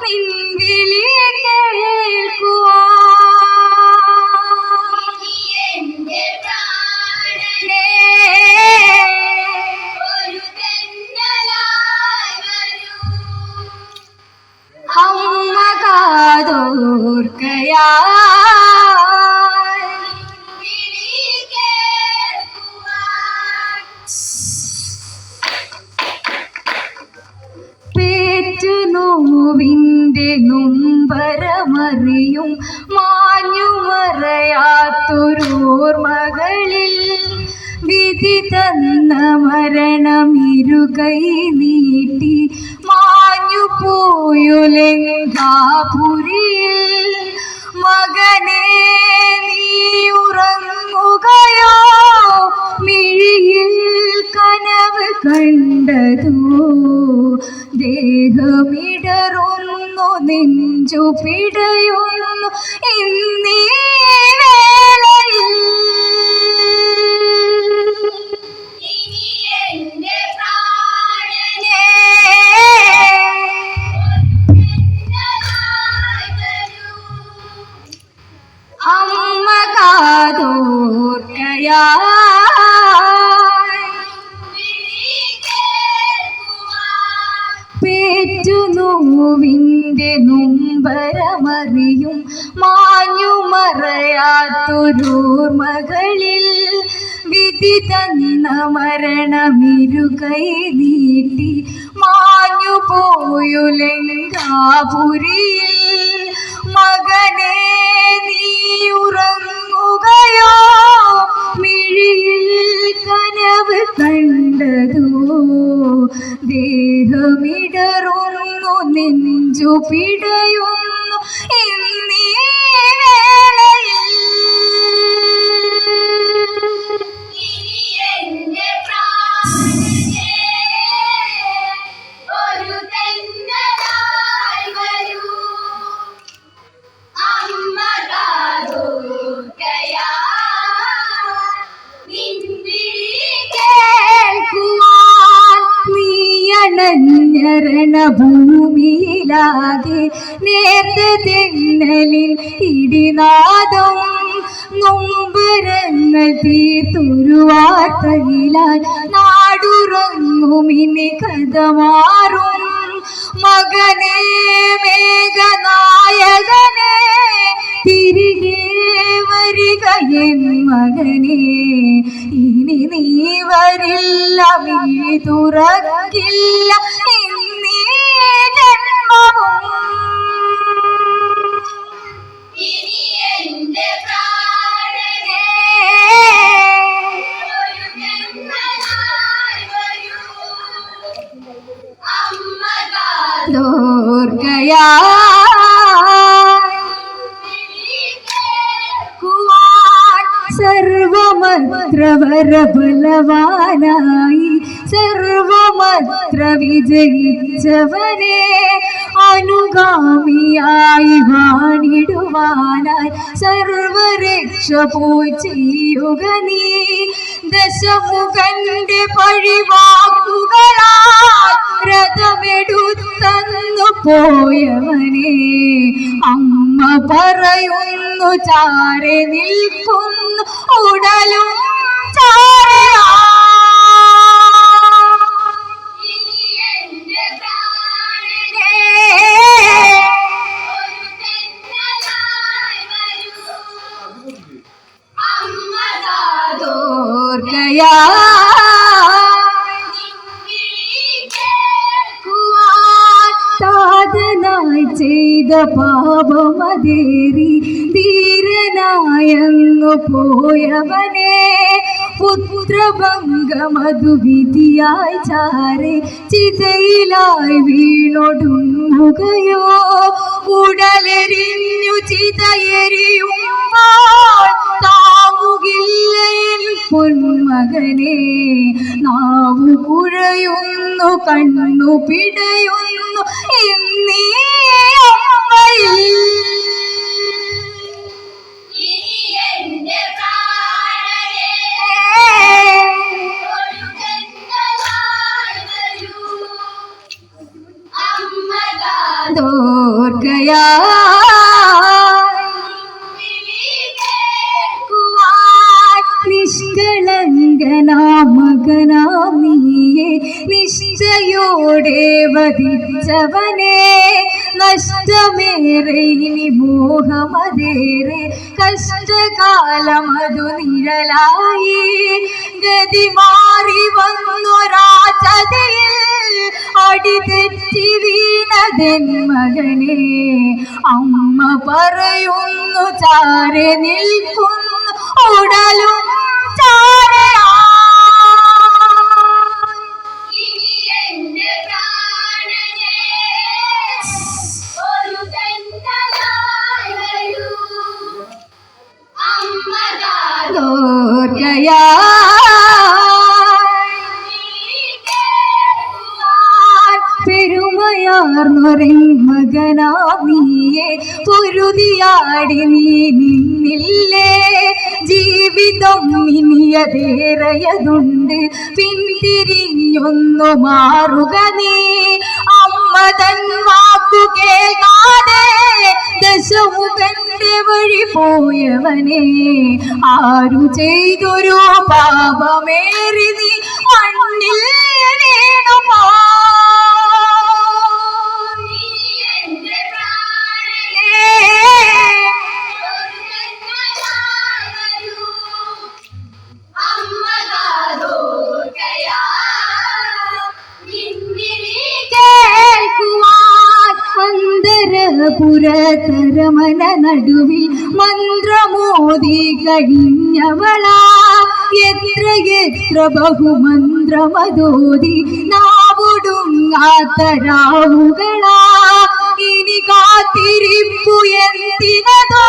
നിൻവിളി കേൾക്കുവാൻ അമ്മ പേറ്റുനോവിൻ്റെ നൊമ്പരമറിയും മാഞ്ഞുമറയാത്തൊരോർമകളിൽ വിധി തന്ന മരണമിരുകൈ നീട്ടി മാഞ്ഞു പോയുലങ്കാപുരിയിൽ മകനേ നീ ഉറങ്ങുകയോ മിഴിയിൽ കനവ് കണ്ടതോ ദേഹമിടറുന്നു നെഞ്ചു പിടയുന്നു ഇന്നീ വേളയിൽ അമ്മ പേറ്റുനോവിൻ്റെ നൊമ്പരമറിയും മാഞ്ഞുമറയാത്തൊരോർമകളിൽ വിധി തന്ന മരണമിരുകൈ നീട്ടി മാഞ്ഞു പോയുലങ്കാപുരിയിൽ മകനേ നീ ഉറങ്ങുകയോ മിഴിയിൽ കനവ് കണ്ടതോ ദേഹമിടറുന്നു നെഞ്ചു പിടയുന്നു ഇന്നീ വേളയിൽ രണഭൂമിയിലാകെ നേർത്ത തെന്നലിൽ ഇടിനാദം നൊമ്പരങ്ങൾ തീർത്തൊരു വാർത്തയിലാൽ നാടുറങ്ങുമിനി കഥ മാറും മകനേ മേഘനായകനേ തിരികെ വരിക എൻ മകനേ ഇനി നീ വരില്ല മിഴി തുറക്കില്ല ഇന്നീ ജന്മവും സർവമത്ര വരബലവാനായി സർവമത്ര വിജയിച്ചവനെ അനുഗാമിയായി വാണിടുവാനായി സർവരക്ഷ പോയി ചെയ്യുക നീ ദശമുഖന്റെ പഴിവാക്കുകളാൽ രഥമെടുത്തന്നു പോയവനെ അമ്മ പറയുന്നു ചാരെ നിൽക്കുന്നു ഉടലും ചാരയാ സാധനായി ചെയ്ത പാപമതേറി ധീരനായങ്ങു പോയവനെ പുത്രഭംഗമതു വിധിയായി ചാരെ ചിതയിലായി വീണൊടുങ്ങുകയോ ഉടലെരിഞ്ഞു ചിതയെരിയുമ്പോൾ താവുകില്ല എൻ പൊന്മകനെ നാവു കുഴയുന്നു കണ്ണു പിടയുന്നു എന്നീ അമ്മയിൽ അതോർക്കയാ നിഷ്കളങ്കനാം മകനാം നീയെ നിശ്ചയോടെ വധിച്ചവനെ നഷ്ടമേറെ ഇനി മോഹമതേറെ കഷ്ടകാലമതു നിഴലായി ഗതി മാറി വന്നൊരാചതയിൽ അടിതെറ്റി വീണതെൻ മകനെ അമ്മ പറയുന്നു ചാരെ നിൽക്കുന്നു ഉടലും പെരുമയാർന്നൊരൻ മകനാ നീയെ പൊരുതിയാടി നീ നിന്നില്ലേ ജീവിതം ഇനിയതേറയതുണ്ട് പിന്തിരിഞ്ഞൊന്നു മാറുക നീ അമ്മ തൻ വാക്കു കേൾക്കാതെ ദശമുഖന്റെ വഴി പോയവനെ ആരു ചെയ്തൊരു പാപമേറി നീ മണ്ണിൽ വീണു പോ പുരതരമന നടുവിൽ മന്ത്രമോദി കഴിഞ്ഞവളാ എത്ര എത്ര ബഹുമന്ത്രമതോതി നാവൊടുങ്ങാത്ത രാവുകളാ ഇനി കാത്തിരിപ്പു എന്തിനതോ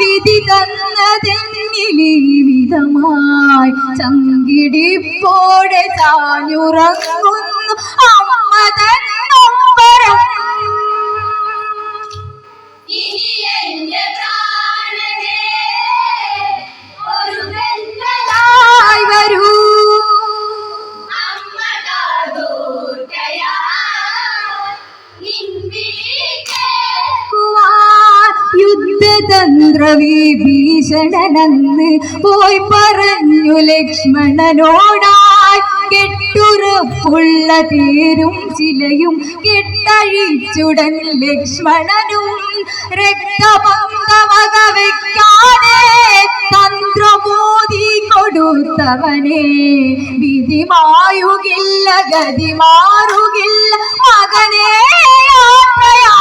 വിധി തന്നതെന്നിലീ വിധമായി ചങ്കിടിപ്പോടെ ചാഞ്ഞുറങ്ങുന്നു അമ്മ തന്നൊമ്പരം വരൂ യുദ്ധതന്ത്രവിഭീഷണനെന്ന് പോയി പറഞ്ഞു ലക്ഷ്മണനോടായി കെട്ടുറപ്പുള്ള തേരും ചിലയും കെട്ടഴിച്ചുടൻ ലക്ഷ്മണനും രക്തപങ്കവക വയ്ക്കാതെ തന്ത്രമോദി കൊടുത്തവനെ വിധി മായുകില്ല ഗതി മാറുകില്ല മകനെ യാത്രയാ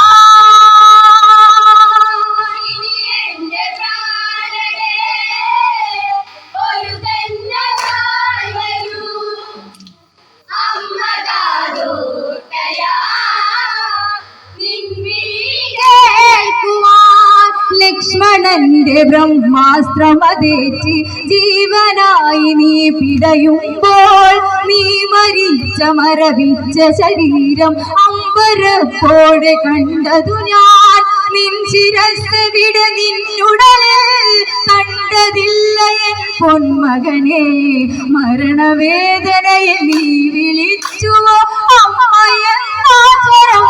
ലക്ഷ്മണന്റെ ബ്രഹ്മാസ്ത്രമതേറ്റ് ജീവനായി നീ പിടയുമ്പോൾ നീ മരിച്ച മരവിച്ച ശരീരം അമ്പരപ്പോടെ കണ്ടതു ഞാൻ നിൻ ശിരസ് വിട നിന്നുടലിൽ കണ്ടതില്ല എൻ പൊന്മകനെ മരണവേദനയെ നീ വിളിച്ചുവോ അമ്മയെന്നാസ്വരം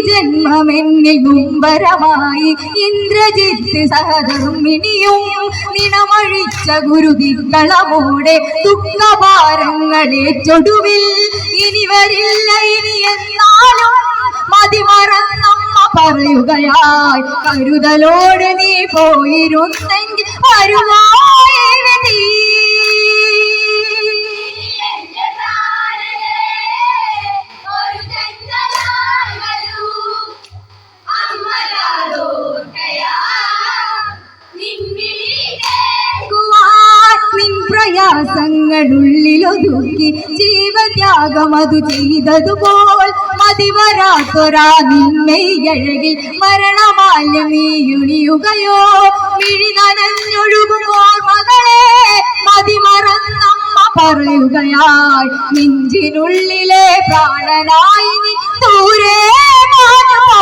ജന്മമെന്നിൽ മുമ്പരമായി ഇന്ദ്രജിത്ത് സഹധർമ്മിണിയും നിണമഴിച്ച ഗുരുതിക്കളമോടെ ദുഃഖഭാരങ്ങളെ ചൊടുവിൽ ഇനി വരില്ല ഇനി എന്നാലും മതിമറന്നമ്മ പറയുകയായി കരുതലോട് നീ പോയിരുന്നെങ്കിൽ വരുവായി വിധി പ്രയാസങ്ങളുള്ളിലൊതുക്കി ജീവത്യാഗമതു ചെയ്തതുപോൽ മതിവരാത്തൊരാ നിന്മയഴകിൽ മരണമാല്യം നീയുണിയുകയോ മിഴി നനഞ്ഞൊഴുകുമ്പോൾ മകളെ മതിമറന്നമ്മ പറയുകയായി നെഞ്ചിനുള്ളിലെ പ്രാണനായി നീ ദൂരെ മാഞ്ഞുപോ.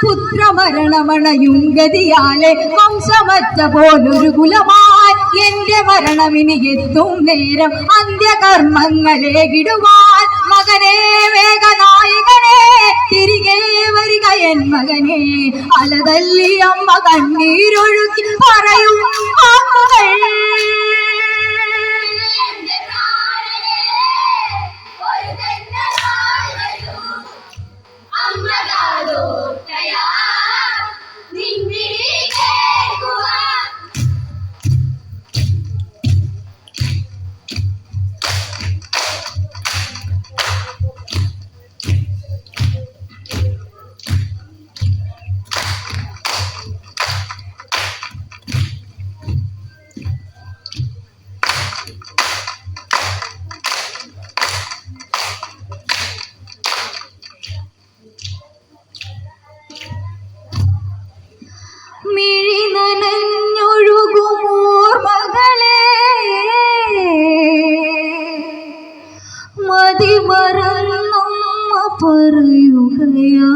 പുത്രമരണമണയും ഗതിയാലെ വംശമറ്റ പോലൊരു കുലമായി എന്റെ മരണമിനി എത്തും നേരം അന്ത്യകർമ്മങ്ങളെ കിടുവാൻ മകനെ വേഗനായകനെ തിരികെ വരിക എൻ മകനെ. അലതല്ലി അമ്മ കണ്ണീരൊഴുക്കി പറയും വാക്കുകൾ. മിഴി നനഞ്ഞൊഴുകുമോർമകളെ മതിമറന്നമ്മ പറയുകയാ.